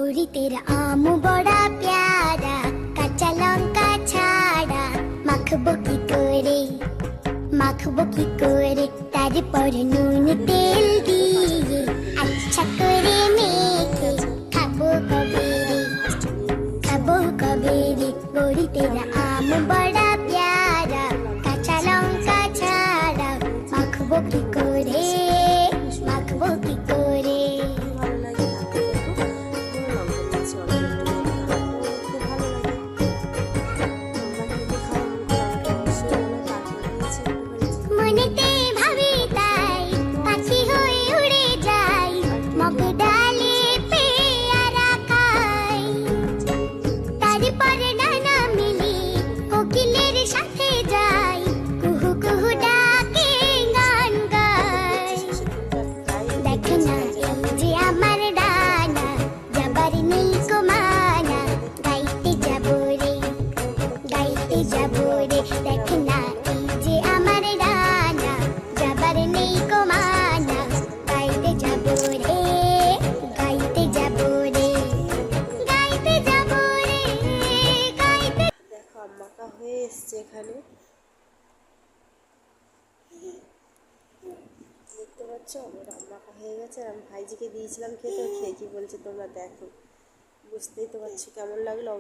गोरी तेरा आम बड़ा प्यारा, कच्चा लंका छाड़ा माखबो की करे तार पर नून तेल दिए अच्छा करे मेखे खाबो कबे रे गोरी तेरा आम बड़ा प्यारा, कच्चा लंका छाड़ा माखबो की करे মনেতে ভাবি তাই পাখি হয়ে উড়ে যাই, মগ ডালে পেয়ারা খাই, তারপর নানা মিলি কোকিলের সাথে যাই, কুহু কুহু ডাকে গান গাই। দেখ না এই যে আমার ডানা, যাবার নেই কো মানা, গাইতে যাবো রে দেখ না এই যে আমার ডানা, যাবার নেই কো মানা, গাইতে যাবো রে গাইতে দেখো আম্মাকা হয়ে এসছে এখানে, দেখতে পাচ্ছ আমার আম্মাকা হয়ে গেছে। আমি ভাইজিকে দিয়েছিলাম খেতে, খেয়ে কি বলছে তোমরা দেখো, বুঝতেই তো পারছি কেমন লাগলো।